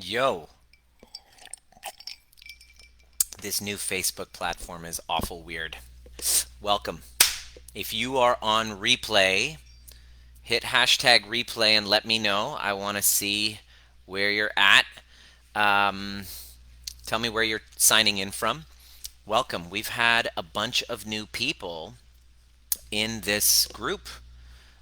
Yo, this new Facebook platform is awful weird. Welcome. If you are on replay, hit hashtag replay and let me know. I want to see where you're at. Um, Tell me where you're signing in from. Welcome. We've had a bunch of new people in this group.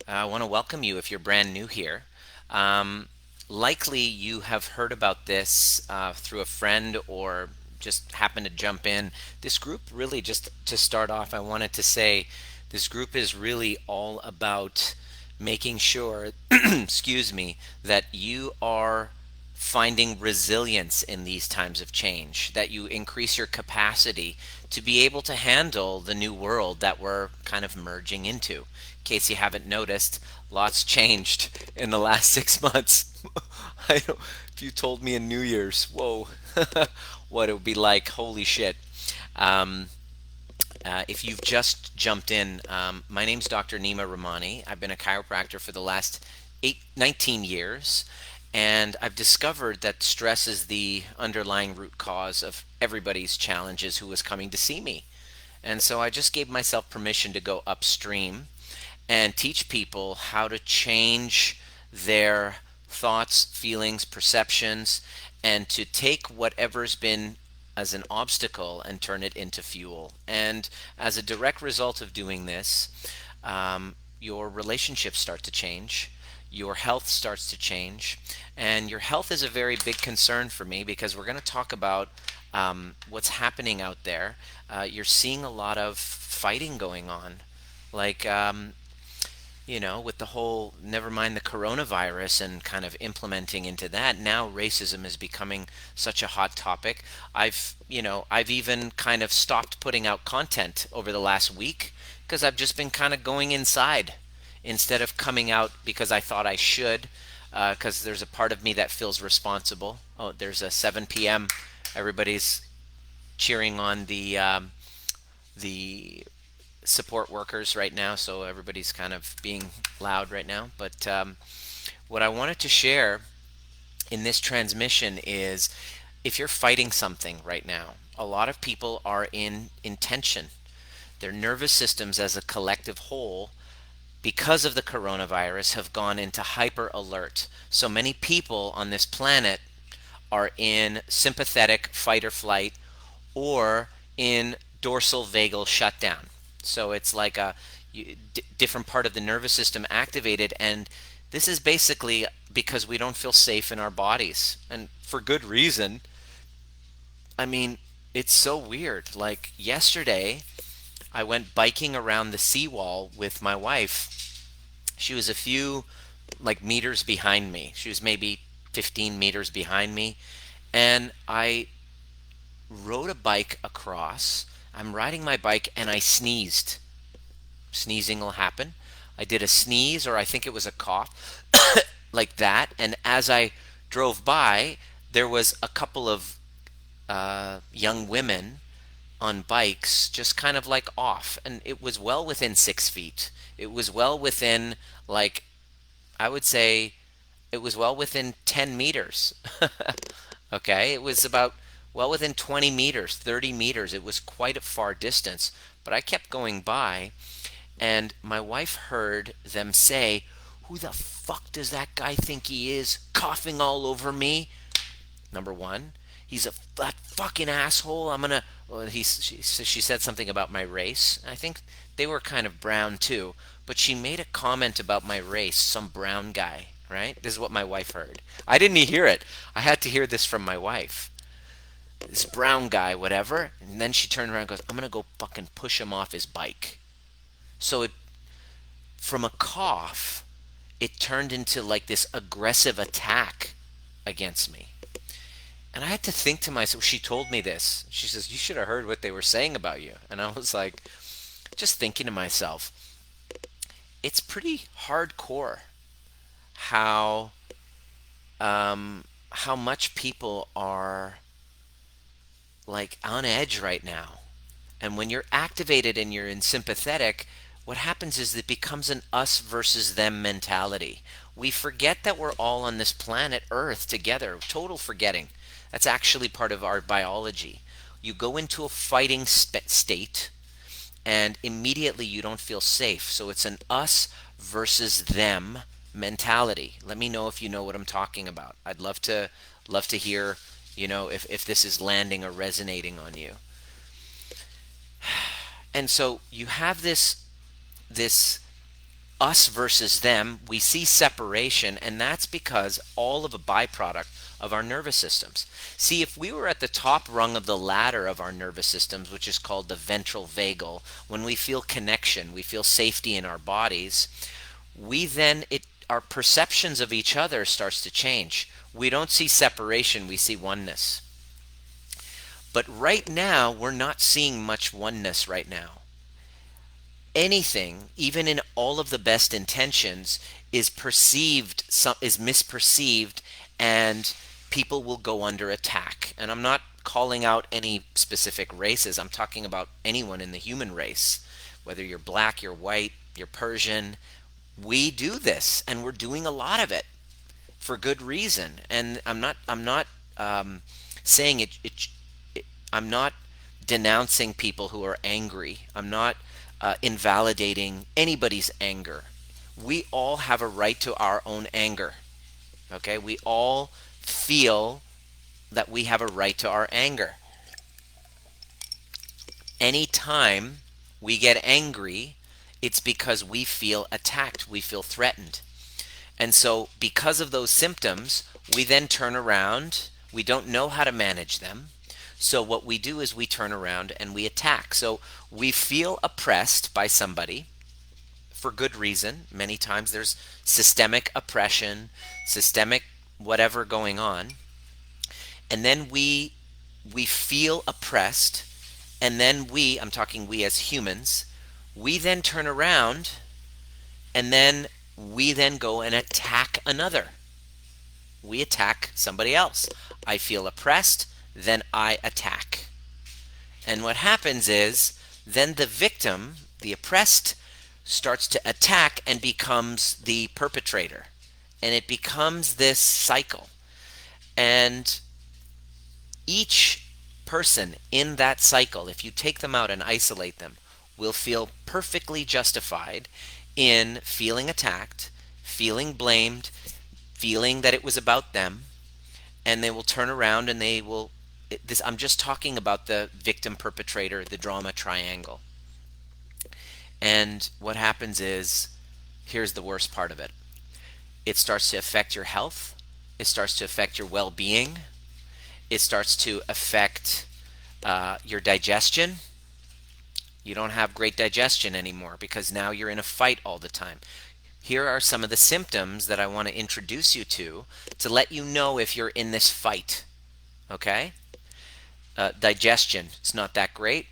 I want to welcome you if you're brand new here. Um, Likely you have heard about this through a friend or just happened to jump in. This group, really, just to start off, I wanted to say this group is really all about making sure, excuse me, that you are finding resilience in these times of change, that you increase your capacity to be able to handle the new world that we're kind of merging into. In case you haven't noticed, lots changed in the last 6 months. I don't, if you told me in New Year's, whoa, what it would be like, holy shit. Um, if you've just jumped in, my name's Dr. Nima Rahmany. I've been a chiropractor for the last 19 years, and I've discovered that stress is the underlying root cause of everybody's challenges who was coming to see me. And so I just gave myself permission to go upstream and teach people how to change their thoughts, feelings, perceptions, and to take whatever's been as an obstacle and turn it into fuel. And as a direct result of doing this, your relationships start to change, your health starts to change, and your health is a very big concern for me because we're going to talk about what's happening out there. You're seeing a lot of fighting going on, like with the whole, never mind the coronavirus and kind of implementing into that, now racism is becoming such a hot topic. I've even kind of stopped putting out content over the last week because I've just been kind of going inside instead of coming out because I thought I should, because there's a part of me that feels responsible. Oh, there's a 7 p.m. Everybody's cheering on the support workers right now, so everybody's kind of being loud right now. But what I wanted to share in this transmission is if you're fighting something right now, a lot of people are in tension. Their nervous systems as a collective whole, because of the coronavirus, have gone into hyper alert. So many people on this planet are in sympathetic fight or flight or in dorsal vagal shutdown. So it's like a different part of the nervous system activated, and this is basically because we don't feel safe in our bodies, and for good reason. I mean, it's so weird. Like yesterday, I went biking around the seawall with my wife. She was a few meters behind me. She was maybe 15 meters behind me, and I rode a bike across. I'm riding my bike and I sneezed. Sneezing will happen. I did a sneeze, or I think it was a cough, like that. And as I drove by, there was a couple of young women on bikes just kind of like off. And it was well within 6 feet. It was well within, like, I would say, it was well within 10 meters. Okay, it was about well within 20 meters, 30 meters. It was quite a far distance, but I kept going by, and my wife heard them say, "Who the fuck does that guy think he is, coughing all over me?" Number one, he's that fucking asshole. I'm gonna. Well, she said something about my race. I think they were kind of brown too, but she made a comment about my race, some brown guy. Right? This is what my wife heard. I didn't hear it. I had to hear this from my wife. This brown guy, whatever. And then she turned around and goes, "I'm gonna go fucking push him off his bike." So from a cough, it turned into like this aggressive attack against me. And I had to think to myself, she told me this. She says, "You should have heard what they were saying about you." And I was like, just thinking to myself, it's pretty hardcore how how much people are like on edge right now. And when you're activated and you're in sympathetic, what happens is it becomes an us versus them mentality. We forget that we're all on this planet Earth together. Total forgetting. That's actually part of our biology. You go into a fighting state, and immediately you don't feel safe. So it's an us versus them mentality. Let me know if you know what I'm talking about. I'd love to hear, if this is landing or resonating on you. And so you have this us versus them. We see separation, and that's because all of a byproduct of our nervous systems. See, if we were at the top rung of the ladder of our nervous systems, which is called the ventral vagal, when we feel connection, we feel safety in our bodies, we then it our perceptions of each other starts to change. We don't see separation, we see oneness. But right now, we're not seeing much oneness right now. Anything, even in all of the best intentions, is misperceived, and people will go under attack. And I'm not calling out any specific races. I'm talking about anyone in the human race, whether you're black, you're white, you're Persian. We do this, and we're doing a lot of it for good reason. And I'm not saying I'm not denouncing people who are angry. I'm not invalidating anybody's anger. We all have a right to our own anger. Okay? We all feel that we have a right to our anger. Anytime we get angry, it's because we feel attacked, we feel threatened. And so, because of those symptoms, we then turn around. We don't know how to manage them. So, what we do is we turn around and we attack. So, we feel oppressed by somebody for good reason. Many times there's systemic oppression, systemic whatever going on. And then we feel oppressed. And then I'm talking we as humans, we then turn around, and then we then go and attack another. We attack somebody else. I feel oppressed, then I attack. And what happens is then the victim, the oppressed, starts to attack and becomes the perpetrator. And it becomes this cycle. And each person in that cycle, if you take them out and isolate them, will feel perfectly justified in feeling attacked, feeling blamed, feeling that it was about them, and they will turn around and they will I'm just talking about the victim perpetrator, the drama triangle. And what happens is, here's the worst part of it. It starts to affect your health. It starts to affect your well-being. It starts to affect your digestion. You don't have great digestion anymore because now you're in a fight all the time. Here are some of the symptoms that I want to introduce you to let you know if you're in this fight. Okay? Digestion, it's not that great.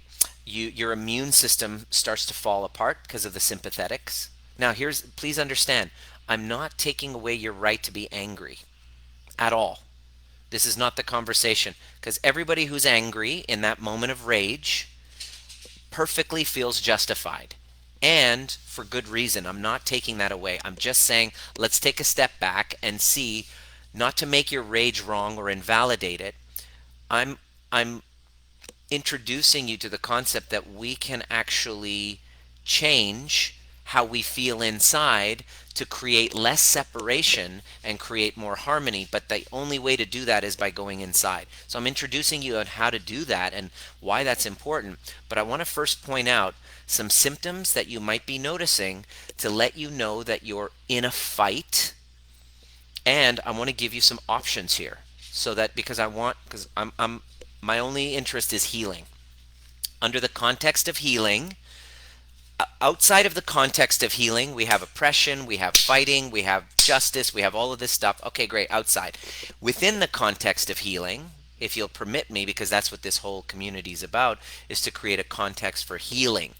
Your immune system starts to fall apart because of the sympathetics. Now, please understand, I'm not taking away your right to be angry at all. This is not the conversation, because everybody who's angry in that moment of rage perfectly feels justified, and for good reason. I'm not taking that away. I'm just saying, let's take a step back and see, not to make your rage wrong or invalidate it. I'm introducing you to the concept that we can actually change how we feel inside to create less separation and create more harmony. But the only way to do that is by going inside. So I'm introducing you on how to do that and why that's important. But I want to first point out some symptoms that you might be noticing to let you know that you're in a fight. And I want to give you some options here, so that because I'm my only interest is healing. Under the context of healing, outside of the context of healing, we have oppression, we have fighting, we have justice, we have all of this stuff. Okay, great, outside. Within the context of healing, if you'll permit me, because that's what this whole community is about, is to create a context for healing.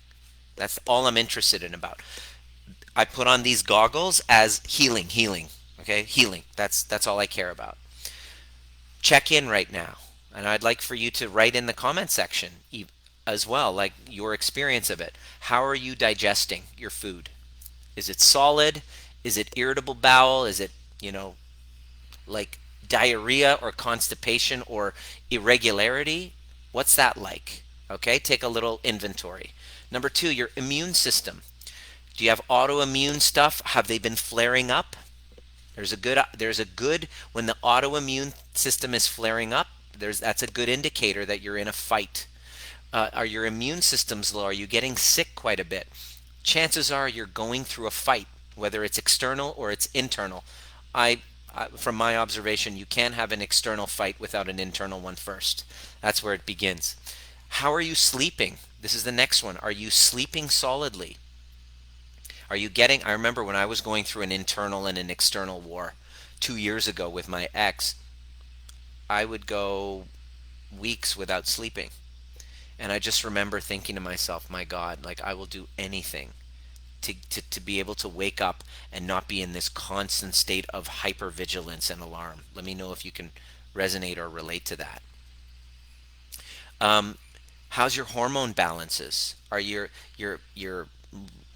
That's all I'm interested in about. I put on these goggles as healing, okay? Healing, that's all I care about. Check in right now. And I'd like for you to write in the comment section as well, like your experience of it. How are you digesting your food? Is it solid? Is it irritable bowel? Is it, you know, like diarrhea or constipation or irregularity? What's that like? Okay, take a little inventory. Number two, your immune system. Do you have autoimmune stuff? Have they been flaring up? There's a good when the autoimmune system is flaring up, that's a good indicator that you're in a fight. Are your immune systems low? Are you getting sick quite a bit? Chances are you're going through a fight, whether it's external or it's internal. I, from my observation, you can't have an external fight without an internal one first. That's where it begins. How are you sleeping? This is the next one. Are you sleeping solidly? Are you getting? I remember when I was going through an internal and an external war 2 years ago with my ex, I would go weeks without sleeping. And I just remember thinking to myself, my God, like I will do anything to be able to wake up and not be in this constant state of hypervigilance and alarm. Let me know if you can resonate or relate to that. Um, how's your hormone balances? Are your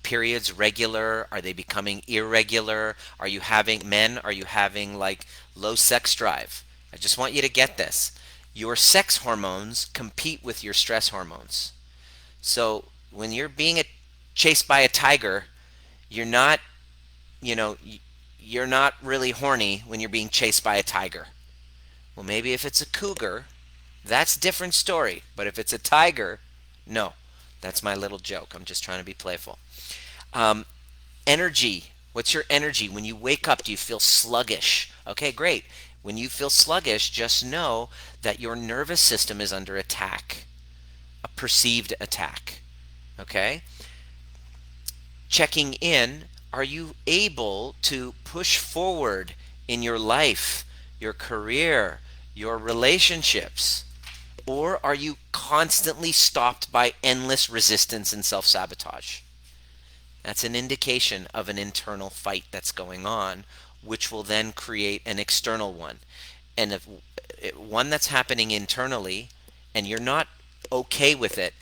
periods regular? Are they becoming irregular? Are you having men? Are you having like low sex drive? I just want you to get this. Your sex hormones compete with your stress hormones. So when you're being chased by a tiger, you're not, you know, you're not really horny when you're being chased by a tiger. Well, maybe if it's a cougar, that's a different story. But if it's a tiger, no. That's my little joke. I'm just trying to be playful. Um, energy. What's your energy? When you wake up, do you feel sluggish? Okay, great. When you feel sluggish, just know that your nervous system is under attack, a perceived attack. Okay? Checking in, are you able to push forward in your life, your career, your relationships? Or are you constantly stopped by endless resistance and self sabotage? That's an indication of an internal fight that's going on, which will then create an external one. And if one that's happening internally and you're not okay with it,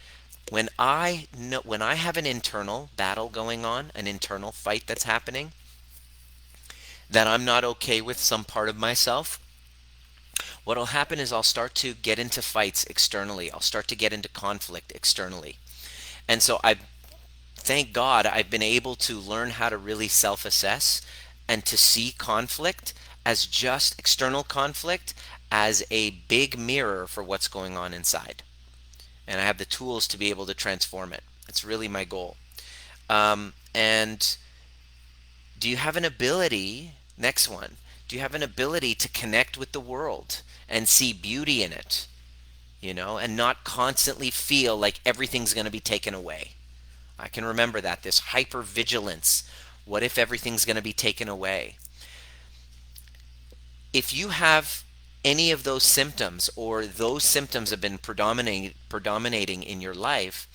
when I have an internal battle going on, an internal fight that's happening that I'm not okay with some part of myself, what'll happen is I'll start to get into fights externally. I'll start to get into conflict externally. And so I thank God I've been able to learn how to really self-assess and to see conflict as just external conflict as a big mirror for what's going on inside. And I have the tools to be able to transform it. It's really my goal. And do you have an ability, next one, do you have an ability to connect with the world and see beauty in it, and not constantly feel like everything's going to be taken away? I can remember that, this hyper vigilance. What if everything's going to be taken away? If you have any of those symptoms, or those symptoms have been predominating in your life,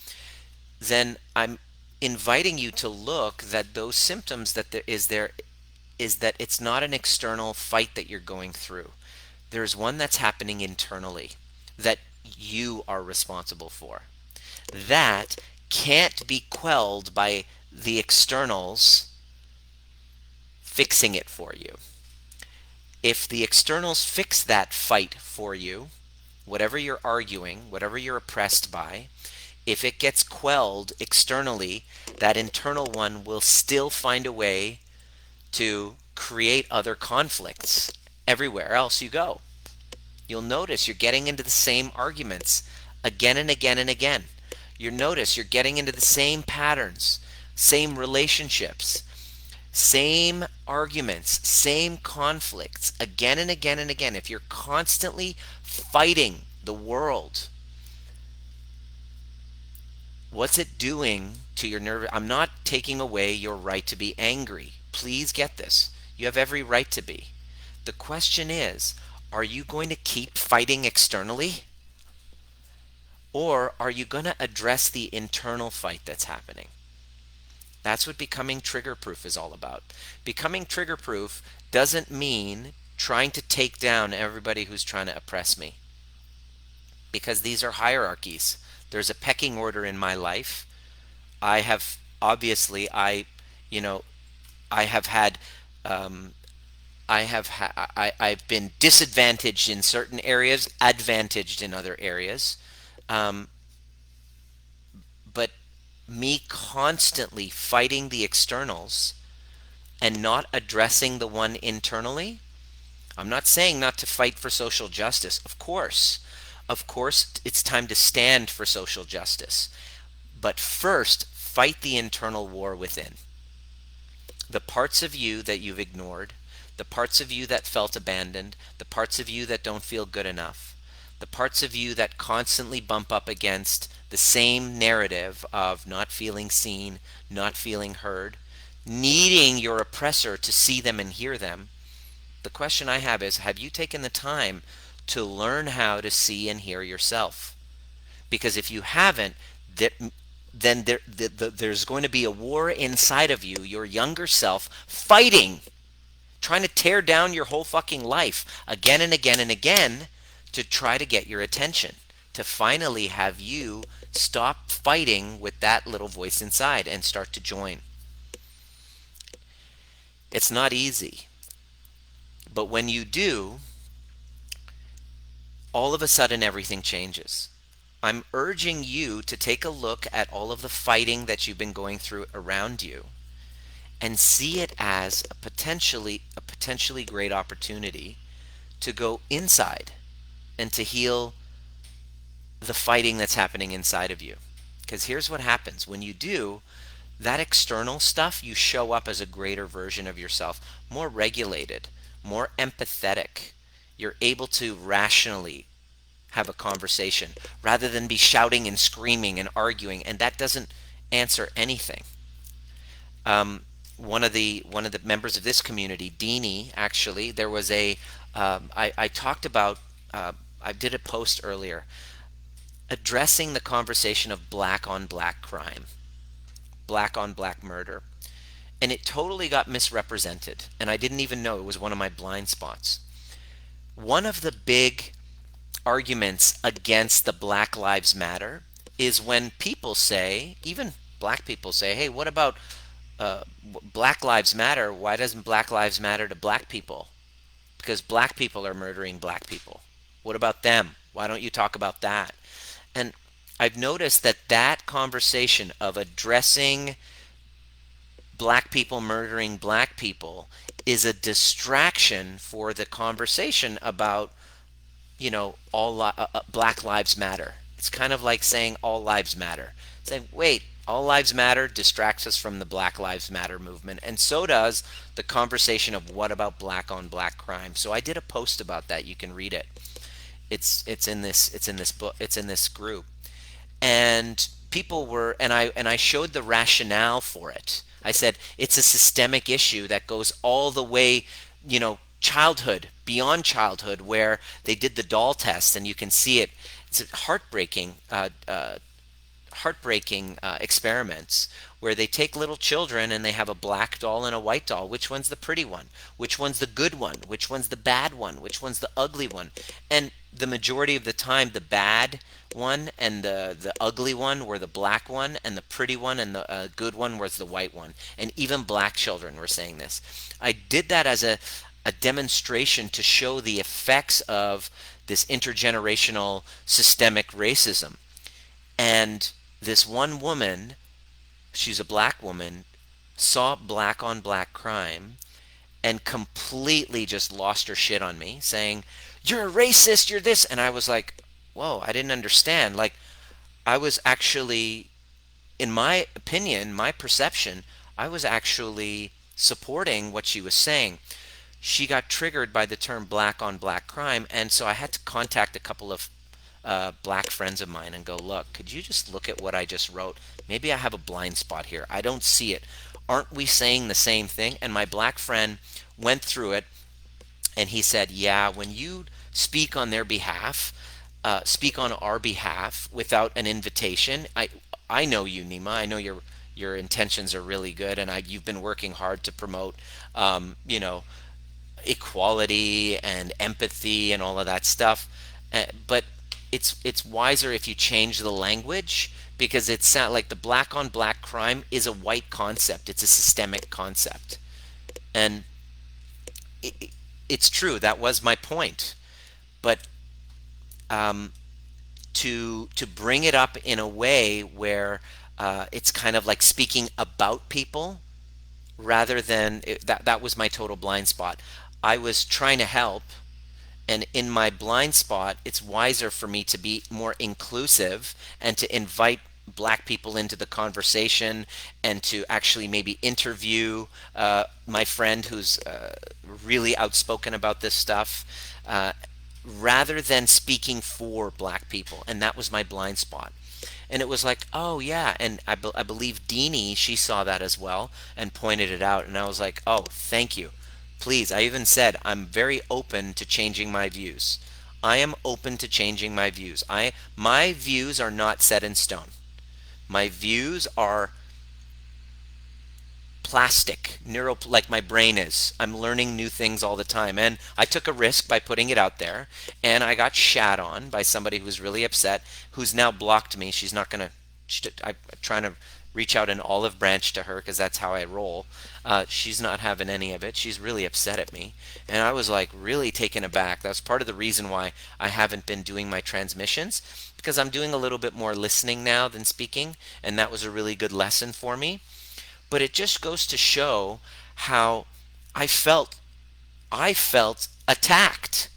then I'm inviting you to look that those symptoms that there is that it's not an external fight that you're going through. There's one that's happening internally that you are responsible for. That can't be quelled by the externals fixing it for you. If the externals fix that fight for you, whatever you're arguing, whatever you're oppressed by, if it gets quelled externally, that internal one will still find a way to create other conflicts everywhere else you go. You'll notice you're getting into the same arguments again and again and again. You'll notice you're getting into the same patterns, same relationships, same arguments, same conflicts again and again and again. If you're constantly fighting the world, what's it doing to your nerve? I'm not taking away your right to be angry. Please get this. You have every right to be. The question is, are you going to keep fighting externally? Or are you going to address the internal fight that's happening? That's what becoming trigger proof is all about. Becoming trigger proof doesn't mean trying to take down everybody who's trying to oppress me, because these are hierarchies. There's a pecking order in my life. I have, obviously, you know I have had I've been disadvantaged in certain areas, advantaged in other areas. Um, but me constantly fighting the externals and not addressing the one internally. I'm not saying not to fight for social justice. Of course. Of course, it's time to stand for social justice. But first, fight the internal war within. The parts of you that you've ignored, the parts of you that felt abandoned, the parts of you that don't feel good enough, the parts of you that constantly bump up against the same narrative of not feeling seen, not feeling heard, needing your oppressor to see them and hear them. The question I have you taken the time to learn how to see and hear yourself? Because if you haven't, that then there's going to be a war inside of you, your younger self, fighting, trying to tear down your whole fucking life again and again and again to try to get your attention, to finally have you stop fighting with that little voice inside and start to join. It's not easy, but when you do, all of a sudden everything changes. I'm urging you to take a look at all of the fighting that you've been going through around you and see it as a potentially great opportunity to go inside and to heal the fighting that's happening inside of you. Because here's what happens when you do that external stuff, you show up as a greater version of yourself, more regulated, more empathetic. You're able to rationally have a conversation rather than be shouting and screaming and arguing, and that doesn't answer anything. um, one of the members of this community, Deanie, actually, there was I talked about, I did a post earlier addressing the conversation of black on black crime, black on black murder, and it totally got misrepresented, and I didn't even know it was one of my blind spots. One of the big arguments against the Black Lives Matter is when people say, even black people say, hey, what about Black Lives Matter? Why doesn't Black Lives matter to black people? Because black people are murdering black people. What about them? Why don't you talk about that? And I've noticed that that conversation of addressing black people murdering black people is a distraction for the conversation about, Black Lives Matter. It's kind of like saying all lives matter. Saying, wait, all lives matter distracts us from the Black Lives Matter movement, and so does the conversation of what about black on black crime. So I did a post about that. You can read it. It's in this book. It's in this group, and people were, and I showed the rationale for it. I said it's a systemic issue that goes all the way, childhood, beyond childhood, where they did the doll test, and you can see it. It's heartbreaking experiments where they take little children and they have a black doll and a white doll. Which one's the pretty one? Which one's the good one? Which one's the bad one? Which one's the ugly one? And the majority of the time, the bad one and the ugly one were the black one, and the pretty one and the good one was the white one. And even black children were saying this. I did that as a demonstration to show the effects of this intergenerational systemic racism. And this one woman, she's a black woman, saw black on black crime and completely just lost her shit on me, saying, "You're a racist, you're this." And I was like, whoa, I didn't understand. Like, I was actually, in my opinion, my perception, I was actually supporting what she was saying. She got triggered by the term black on black crime, and so I had to contact a couple of black friends of mine and go, look, could you just look at what I just wrote? Maybe I have a blind spot here. I don't see it. Aren't we saying the same thing? And my black friend went through it, and he said, yeah, when you speak on their behalf, speak on our behalf without an invitation. I know you, Nima. I know your intentions are really good, and you've been working hard to promote, you know, equality and empathy and all of that stuff. But it's wiser if you change the language, because it's not like the black on black crime is a white concept. It's a systemic concept. And it, it's true, that was my point. But um, to bring it up in a way where it's kind of like speaking about people rather than that was my total blind spot. I was trying to help, and in my blind spot, it's wiser for me to be more inclusive and to invite black people into the conversation and to actually maybe interview my friend who's really outspoken about this stuff, rather than speaking for black people. And that was my blind spot. And it was like, oh yeah, and I believe Deanie, she saw that as well and pointed it out, and I was like, oh, thank you. Please, I even said I'm very open to changing my views. I am open to changing my views. My views are not set in stone. My views are plastic, like my brain is. I'm learning new things all the time, and I took a risk by putting it out there, and I got shat on by somebody who was really upset, who's now blocked me. She's not gonna. I'm trying to reach out an olive branch to her because that's how I roll. She's not having any of it. She's really upset at me, and I was like really taken aback. That's part of the reason why I haven't been doing my transmissions, because I'm doing a little bit more listening now than speaking, and that was a really good lesson for me. But it just goes to show how I felt I felt attacked.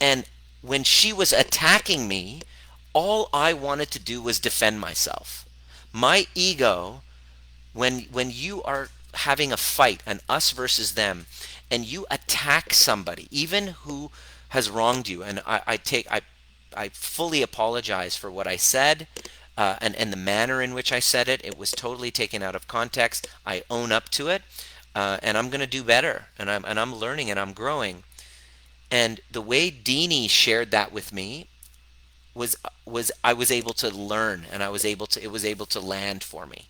And when she was attacking me, all I wanted to do was defend myself. My ego, when you are having a fight, an us versus them, and you attack somebody, even who has wronged you, and I fully apologize for what I said, and the manner in which I said it. It was totally taken out of context. I own up to it, and I'm going to do better. And I'm learning and I'm growing. And the way Deanie shared that with me was I was able to learn, and I was able to it was able to land for me.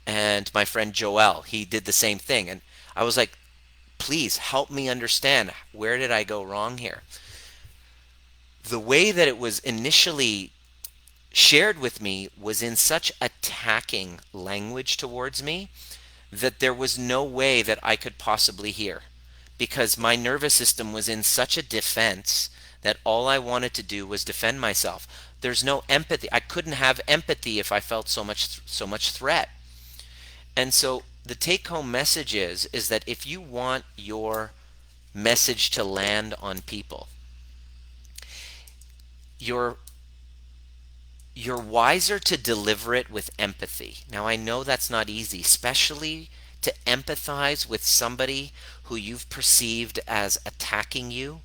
And my friend Joel, he did the same thing, and I was like, please help me understand, where did I go wrong here? The way that it was initially shared with me was in such attacking language towards me that there was no way that I could possibly hear, because my nervous system was in such a defense that all I wanted to do was defend myself. There's no empathy. I couldn't have empathy if I felt so much threat. And so the take home message is that if you want your message to land on people, you're you're wiser to deliver it with empathy. Now, I know that's not easy, especially to empathize with somebody who you've perceived as attacking you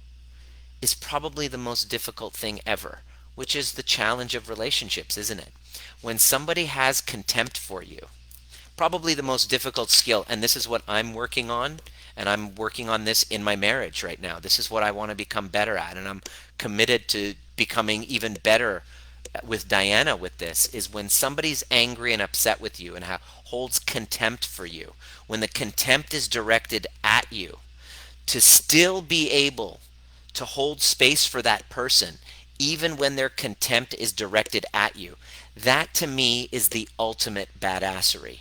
is probably the most difficult thing ever, which is the challenge of relationships, isn't it? When somebody has contempt for you, probably the most difficult skill, and this is what I'm working on, and I'm working on this in my marriage right now. This is what I want to become better at, and I'm committed to becoming even better with Diana with this, is when somebody's angry and upset with you and holds contempt for you, when the contempt is directed at you, to still be able to hold space for that person even when their contempt is directed at you. That to me is the ultimate badassery.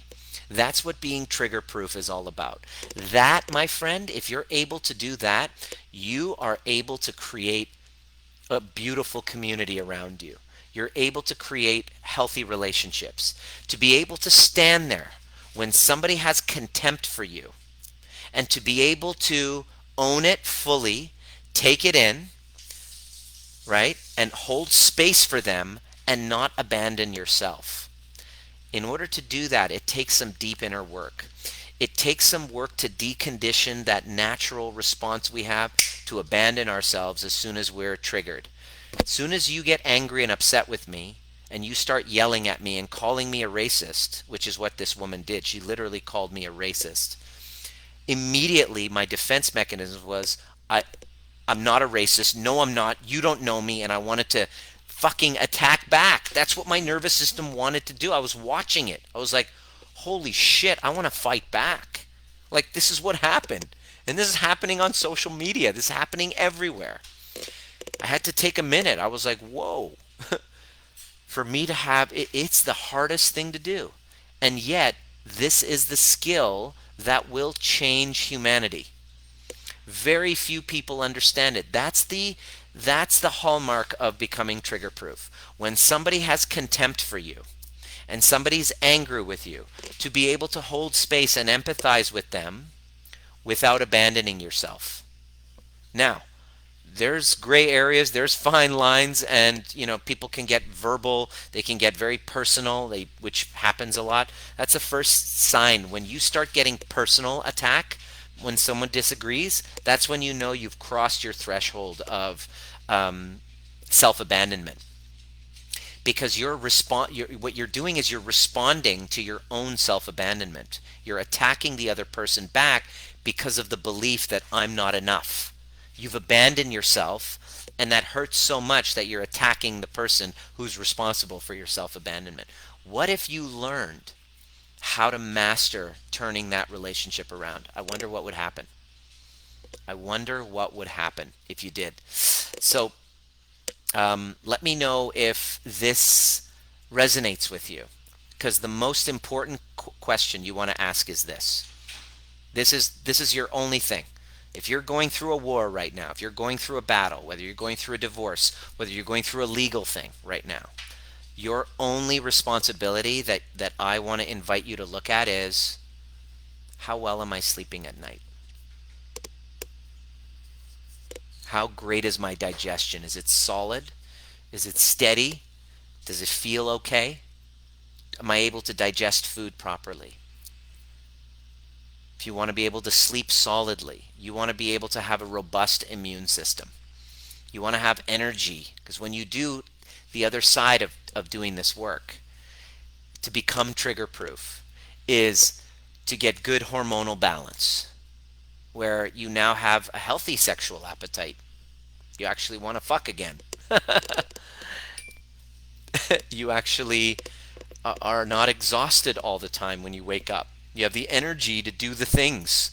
That's what being trigger proof is all about. That, my friend, if you're able to do that, you are able to create a beautiful community around you. You're able to create healthy relationships. To be able to stand there when somebody has contempt for you and to be able to own it fully, take it in, right? And hold space for them and not abandon yourself. In order to do that, it takes some deep inner work. It takes some work to decondition that natural response we have to abandon ourselves as soon as we're triggered. As soon as you get angry and upset with me, and you start yelling at me and calling me a racist, which is what this woman did, she literally called me a racist. Immediately, my defense mechanism was, I'm not a racist. No, I'm not. You don't know me. And I wanted to fucking attack back. That's what my nervous system wanted to do. I was watching it. I was like, holy shit, I want to fight back. Like, this is what happened. And this is happening on social media. This is happening everywhere. I had to take a minute. I was like, whoa. For me to have it, it's the hardest thing to do. And yet, this is the skill that will change humanity. Very few people understand it. That's the hallmark of becoming trigger proof. When somebody has contempt for you and somebody's angry with you, to be able to hold space and empathize with them without abandoning yourself. Now, there's gray areas, there's fine lines, and people can get verbal, they can get very personal, which happens a lot. That's the first sign. When you start getting personal attack, when someone disagrees, that's when you know you've crossed your threshold of self-abandonment, because what you're doing is you're responding to your own self-abandonment. You're attacking the other person back because of the belief that I'm not enough. You've abandoned yourself, and that hurts so much that you're attacking the person who's responsible for your self-abandonment. What if you learned how to master turning that relationship around? I wonder what would happen. I wonder what would happen if you did. So let me know if this resonates with you, because the most important question you want to ask is this. This is your only thing. If you're going through a war right now, if you're going through a battle, whether you're going through a divorce, whether you're going through a legal thing right now, your only responsibility that I want to invite you to look at is, how well am I sleeping at night? How great is my digestion? Is it solid? Is it steady? Does it feel okay? Am I able to digest food properly? If you want to be able to sleep solidly, you want to be able to have a robust immune system. You want to have energy, because when you do the other side of doing this work, to become trigger proof, is to get good hormonal balance, where you now have a healthy sexual appetite. You actually want to fuck again. You actually are not exhausted all the time when you wake up. You have the energy to do the things,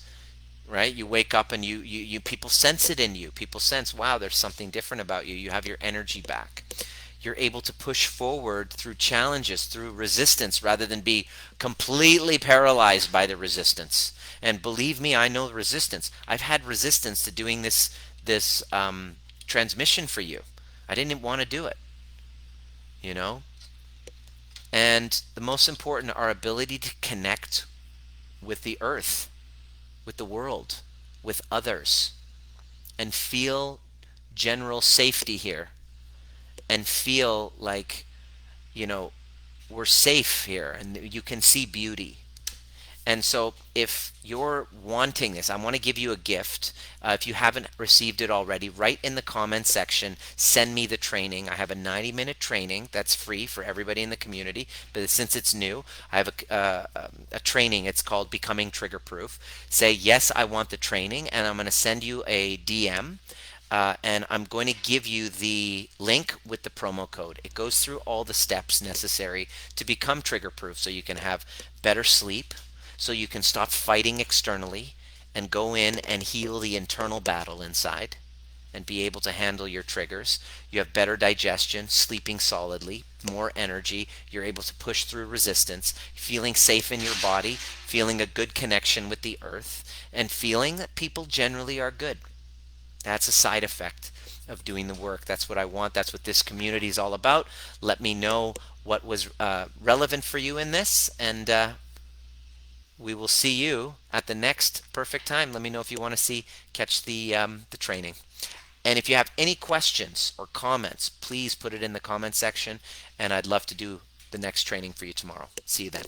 right? You wake up and you people sense it in you. People sense, wow, there's something different about you. You have your energy back. You're able to push forward through challenges, through resistance, rather than be completely paralyzed by the resistance. And believe me, I know resistance. I've had resistance to doing this transmission for you. I didn't want to do it, you know? And the most important, our ability to connect with the earth, with the world, with others, and feel general safety here, and feel like, you know, we're safe here and you can see beauty. And so if you're wanting this, I want to give you a gift. If you haven't received it already, write in the comments section, send me the training. I have a 90-minute training that's free for everybody in the community. But since it's new, I have a training. It's called Becoming Trigger Proof. Say, yes, I want the training, and I'm going to send you a DM. And I'm going to give you the link with the promo code. It goes through all the steps necessary to become trigger proof, so you can have better sleep, so you can stop fighting externally and go in and heal the internal battle inside and be able to handle your triggers. You have better digestion, sleeping solidly, more energy. You're able to push through resistance, feeling safe in your body, feeling a good connection with the earth, and feeling that people generally are good. That's a side effect of doing the work. That's what I want. That's what this community is all about. Let me know what was relevant for you in this, and we will see you at the next perfect time. Let me know if you want to catch the training. And if you have any questions or comments, please put it in the comment section, and I'd love to do the next training for you tomorrow. See you then.